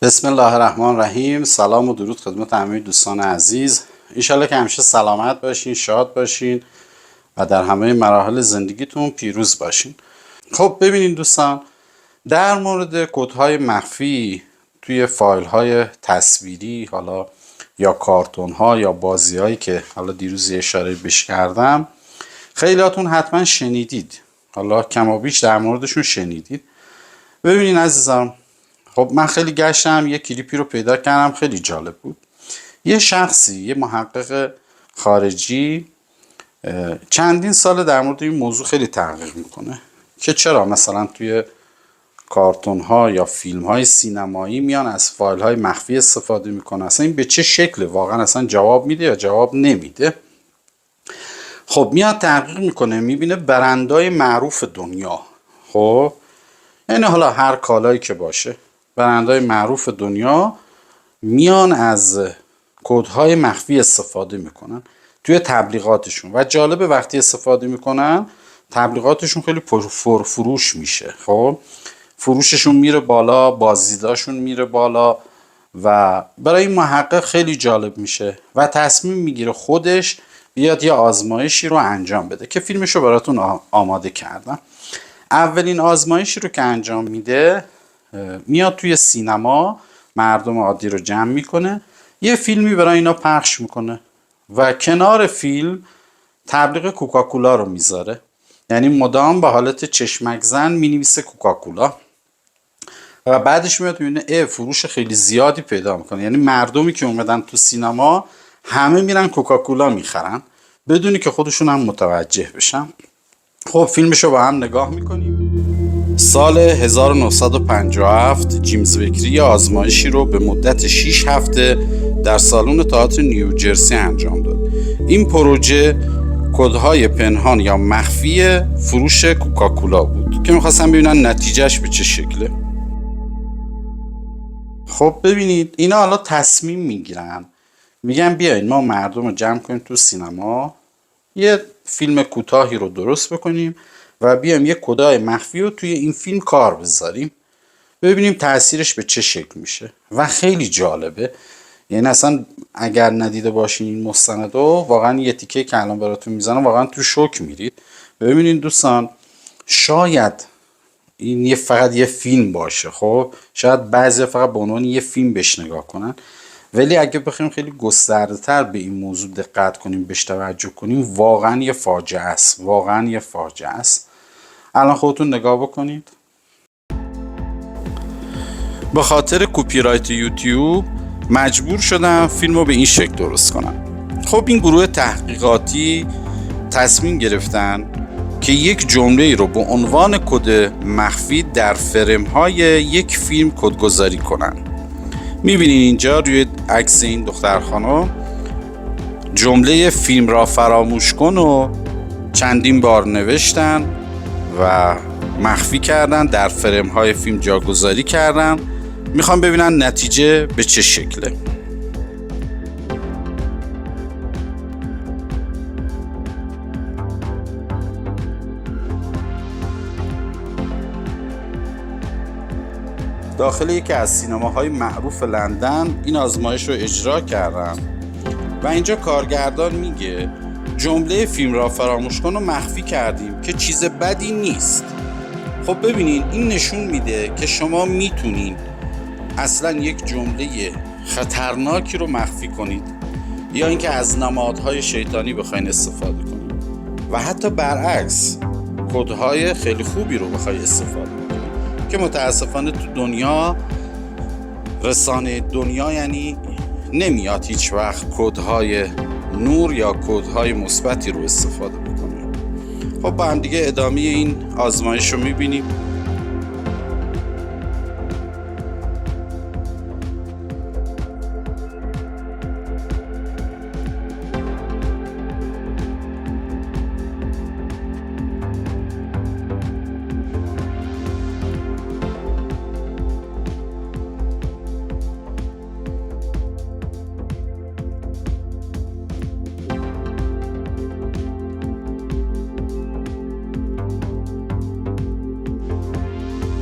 بسم الله الرحمن الرحیم. سلام و درود خدمت همه دوستان عزیز. انشالله که همیشه سلامت باشین، شاد باشین و در همه مراحل زندگیتون پیروز باشین. خب ببینین دوستان، در مورد کدهای مخفی توی فایل های تصویری، حالا یا کارتون ها یا بازی هایی که حالا دیروز اشاره بهش کردم، خیلیاتون حتما شنیدید، حالا کم و بیش در موردشون شنیدید. ببینین عزیزم، خب من خیلی گشتم، یه کلیپی رو پیدا کردم خیلی جالب بود. یه شخصی، یه محقق خارجی چندین سال در مورد این موضوع خیلی تحقیق میکنه که چرا مثلا توی کارتون ها یا فیلم های سینمایی میان از فایل های مخفی استفاده میکنه، اصلا این به چه شکله، واقعا اصلا جواب میده یا جواب نمیده. خب میاد تحقیق میکنه، میبینه برندهای معروف دنیا، خب یعنی حالا هر کالایی که باشه، برندهای معروف دنیا میان از کدهای مخفی استفاده میکنن توی تبلیغاتشون و جالبه وقتی استفاده میکنن تبلیغاتشون خیلی پرفروش میشه. خب فروششون میره بالا، بازدیداشون میره بالا و برای این محقق خیلی جالب میشه و تصمیم میگیره خودش بیاد یه آزمایشی رو انجام بده که فیلمش رو براتون آماده کردم. اولین آزمایشی رو که انجام میده، میاد توی سینما مردم عادی رو جمع میکنه، یه فیلمی برای اینا پخش میکنه و کنار فیلم تبلیغ کوکاکولا رو میذاره، یعنی مدام به حالت چشمک زن مینویسه کوکاکولا و بعدش میاد میبینه فروش خیلی زیادی پیدا میکنه، یعنی مردمی که اومدن تو سینما همه میرن کوکاکولا میخرن بدونی که خودشون هم متوجه بشن. خب فیلمش رو با هم نگاه میکنیم. سال 1957 جیمز بکری آزمایشی رو به مدت 6 هفته در سالن تئاتر نیوجرسی انجام داد. این پروژه کدهای پنهان یا مخفی فروش کوکاکولا بود که میخواستن ببینن نتیجهش به چه شکله. خب ببینید اینا حالا تصمیم میگیرن، میگن بیاین ما مردم رو جمع کنیم تو سینما، یه فیلم کوتاهی رو درست بکنیم و بیایم یه کدای مخفی رو توی این فیلم کار بذاریم ببینیم تأثیرش به چه شکل میشه و خیلی جالبه. یعنی اصلا اگر ندیده باشین این مستندو، واقعا یه تیکه که الان براتون میزنم واقعا تو شوک میرید. ببینین دوستان، شاید این فقط یه فیلم باشه، خب شاید بعضی فقط به عنوان یه فیلم بهش نگاه کنن، ولی اگه بخوایم خیلی گسترده تر به این موضوع دقت کنیم، بهش توجه کنیم، واقعا یه فاجعه است، واقعا یه فاجعه است. الان خودتون نگاه بکنید. به خاطر کپی رایت یوتیوب مجبور شدم فیلم رو به این شکل درست کنم. خب این گروه تحقیقاتی تصمیم گرفتن که یک جمله رو به عنوان کد مخفی در فریم های یک فیلم کدگذاری کنن. میبینین اینجا روی عکس این دختر خانم جمله فیلم را فراموش کن و چندین بار نوشتن و مخفی کردن، در فریم های فیلم جاگذاری کردن. میخوام ببینن نتیجه به چه شکله. داخل یکی از سینماهای معروف لندن این آزمایش رو اجرا کردن و اینجا کارگردان میگه جمله فیلم را فراموش کن و مخفی کردیم که چیز بدی نیست. خب ببینین این نشون میده که شما میتونین اصلا یک جمله خطرناکی رو مخفی کنید یا اینکه از نمادهای شیطانی بخواین استفاده کنید و حتی برعکس کدهای خیلی خوبی رو بخوای استفاده کنید که متاسفانه تو دنیا، رسانه دنیا یعنی نمیاد هیچ وقت کدهای نور یا کدهای مثبتی رو استفاده بکنه. خب با هم دیگه ادامه این آزمایش رو میبینیم.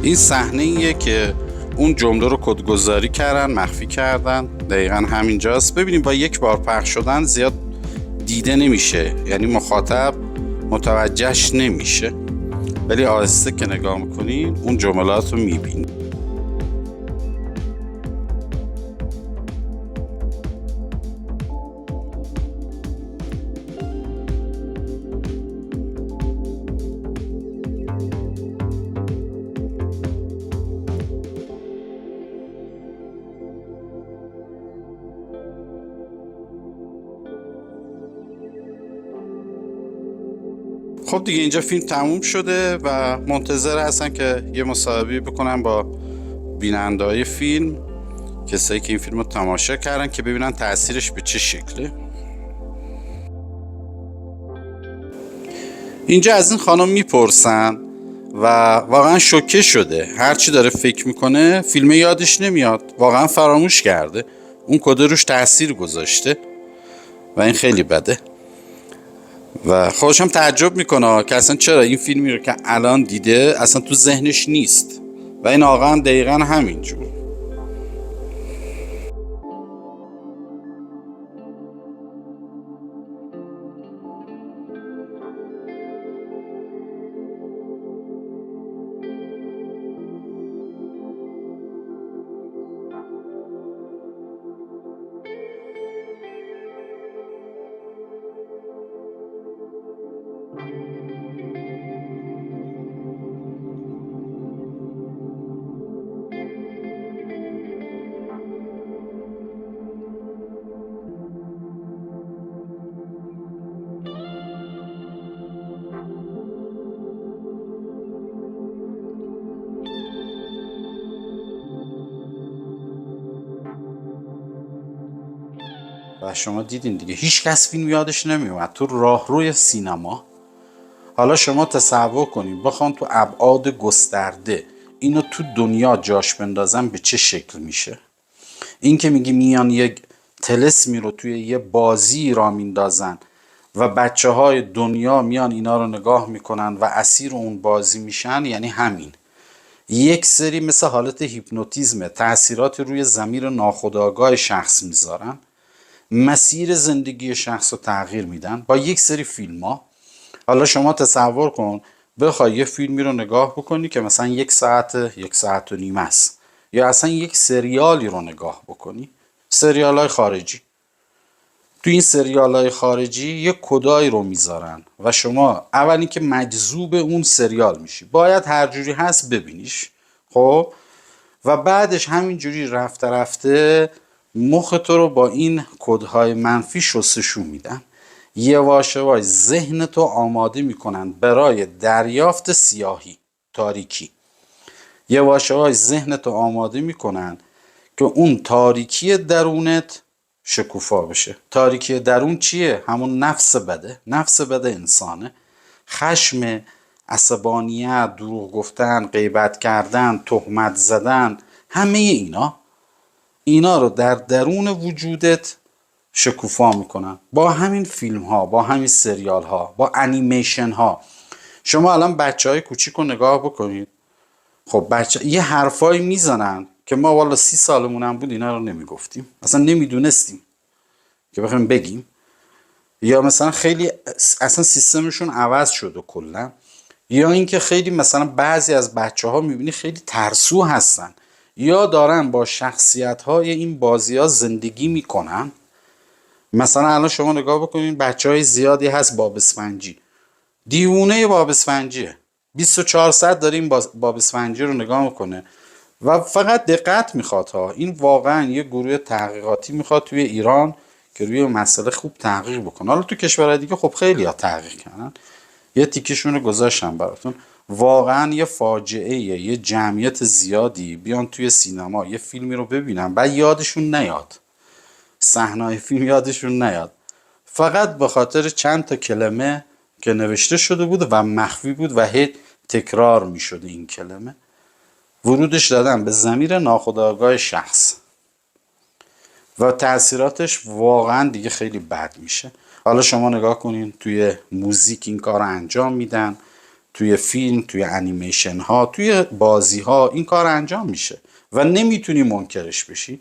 این صحنه‌ایه که اون جمله رو کدگذاری کردن، مخفی کردن. دقیقا همینجاست. ببینیم با یک بار پخش شدن زیاد دیده نمیشه، یعنی مخاطب متوجهش نمیشه، ولی آهسته که نگاه میکنین اون جملات رو میبینید. خب دیگه اینجا فیلم تموم شده و منتظر هستن که یه مصاحبه بکنن با بیننده‌های فیلم، کسایی که این فیلم رو تماشا کردن، که ببینن تأثیرش به چه شکله. اینجا از این خانم میپرسن و واقعا شوکه شده. هرچی داره فکر میکنه فیلم یادش نمیاد، واقعا فراموش کرده اون کد روش تأثیر گذاشته و این خیلی بده. و خودش هم تعجب میکنه که اصلا چرا این فیلمی رو که الان دیده اصلا تو ذهنش نیست. و این آقا هم دقیقا همینجور. و شما دیدین دیگه هیچ کس فیلم یادش نمیومد تو راهروی سینما. حالا شما تصور کنید بخوان تو ابعاد گسترده اینو تو دنیا جاش بندازن به چه شکل میشه. این که میگی میان یک طلسمی رو توی یه بازی را میندازن و بچه های دنیا میان اینا رو نگاه میکنن و اسیر اون بازی میشن، یعنی همین یک سری مثل حالت هیپنوتیزم تأثیرات روی ضمیر ناخودآگاه شخص میذارن، مسیر زندگی شخص رو تغییر میدن با یک سری فیلم ها. حالا شما تصور کن بخوای یه فیلمی رو نگاه بکنی که مثلا 1 ساعت 1 ساعت و نیم است، یا اصلا یک سریالی رو نگاه بکنی، سریال های خارجی. تو این سریال های خارجی یک کدایی رو میذارن و شما اولی که مجذوب اون سریال میشی، باید هر جوری هست ببینیش. خب و بعدش همینجوری رفته رفته مخ تو رو با این کدهای منفی شستشو میدن، یواش یواش ذهن تو آماده میکنن برای دریافت سیاهی، تاریکی. یواش یواش ذهن تو آماده میکنن که اون تاریکی درونت شکوفا بشه. تاریکی درون چیه؟ همون نفس بده، نفس بده انسانه. خشم، عصبانیت، دروغ گفتن، غیبت کردن، تهمت زدن، همه اینا رو در درون وجودت شکوفا میکنن با همین فیلم ها، با همین سریال ها، با انیمیشن ها. شما الان بچه های کوچیک رو نگاه بکنید. خب بچه یه حرفایی میزنن که ما والا 30 سالمون بود اینا رو نمیگفتیم، اصلا نمیدونستیم که بخوایم بگیم. یا مثلا خیلی اصلا سیستمشون عوض شد و کلا. یا اینکه خیلی مثلا بعضی از بچه ها میبینی خیلی ترسو هستن یا دارن با شخصیت های این بازی ها زندگی میکنن. مثلا الان شما نگاه بکنین بچه های زیادی هست باب اسفنجی، دیوونه باب اسفنجیه، 24 ساعت داره این باب اسفنجی رو نگاه میکنه و فقط دقت میخواد ها. این واقعا یه گروه تحقیقاتی میخواد توی ایران که روی مسئله خوب تحقیق بکنه. حالا تو کشورهای دیگه خب خیلی ها تحقیق کردن، یه تیکشون رو گذاشتم براتون. واقعا یه فاجعه، یه جمعیت زیادی بیان توی سینما یه فیلمی رو ببینن بعد یادشون نیاد، صحنه‌های فیلم یادشون نیاد، فقط به خاطر چند تا کلمه که نوشته شده بود و مخفی بود و هی تکرار میشد این کلمه، ورودش دادن به ضمیر ناخودآگاه شخص و تأثیراتش واقعا دیگه خیلی بد میشه. حالا شما نگاه کنین توی موزیک این کار رو انجام میدن، توی فیلم، توی انیمیشن ها، توی بازی ها این کار انجام میشه و نمیتونی منکرش بشی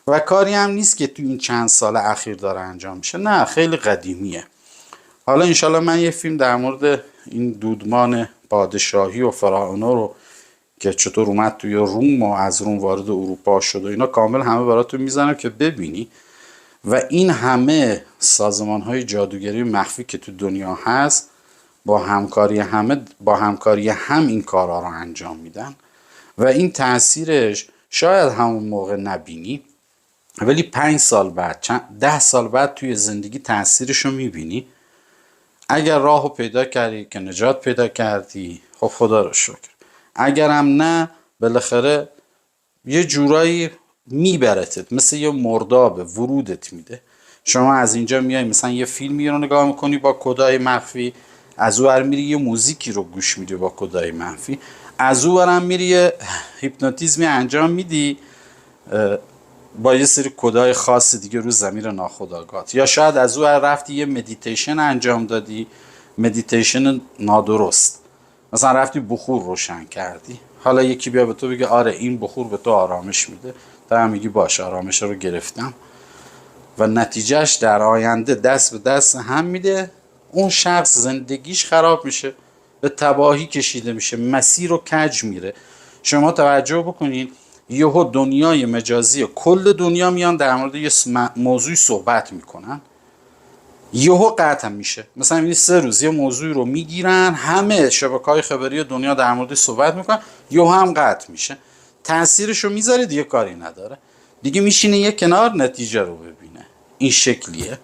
و کاری هم نیست که تو این چند سال اخیر داره انجام میشه، نه خیلی قدیمیه. حالا انشالله من یه فیلم در مورد این دودمان پادشاهی و فرعونها رو که چطور اومد توی روم و از روم وارد اروپا شد و اینا کامل همه براتون میزنم که ببینی. و این همه سازمان های جادوگری مخفی که تو دنیا هست با همکاری هم این کارها رو انجام میدن و این تاثیرش شاید همون موقع نبینی، ولی 5 سال بعد 10 سال بعد توی زندگی تاثیرش رو میبینی. اگر راه رو پیدا کردی که نجات پیدا کردی، خب خدا رو شکر. اگرم نه، بالاخره یه جورایی میبرتت، مثل یه مرداب ورودت میده. شما از اینجا میای مثلا یه فیلمی رو نگاه میکنی با کدای مخفی، از اون ور میری یه موزیکی رو گوش میدی با کدای مخفی، از اون ورم میری یه هیپنوتیزمی انجام میدی با یه سری کدای خاص دیگه رو ضمیر ناخودآگاهت، یا شاید از اون رفتی یه مدیتیشن انجام دادی، مدیتیشن نادرست، مثلا رفتی بخور روشن کردی، حالا یکی بیا به تو بگه آره این بخور به تو آرامش میده، تا هم میگی باشه آرامش رو گرفتم و نتیجهش در آینده دست به دست هم میده. اون شخص زندگیش خراب میشه، به تباهی کشیده میشه، مسیر رو کج میره. شما توجه بکنید یهو دنیای مجازی کل دنیا میان در مورد یه موضوعی صحبت میکنن، یهو قطع میشه. مثلا این 3 روز یه موضوعی رو میگیرن، همه شبکه‌های خبری دنیا در مورد صحبت میکنن، یهو هم قطع میشه. تاثیرش رو میذاره دیگه، کاری نداره دیگه، میشینه یه کنار نتیجه رو ببینه. این شکلیه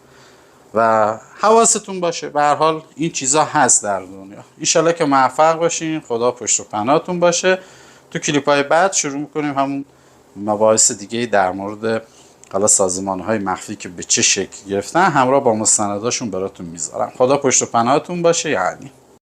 و حواستون باشه، به هر حال این چیزا هست در دنیا. انشالله که موفق باشین، خدا پشت و پناهتون باشه. تو کلیپ‌های بعد شروع میکنیم همون مباحث دیگه در مورد حالا سازمان‌های مخفی که به چه شکل گرفتن، همراه با مستنداشون براتون میذارم. خدا پشت و پناهتون باشه. یعنی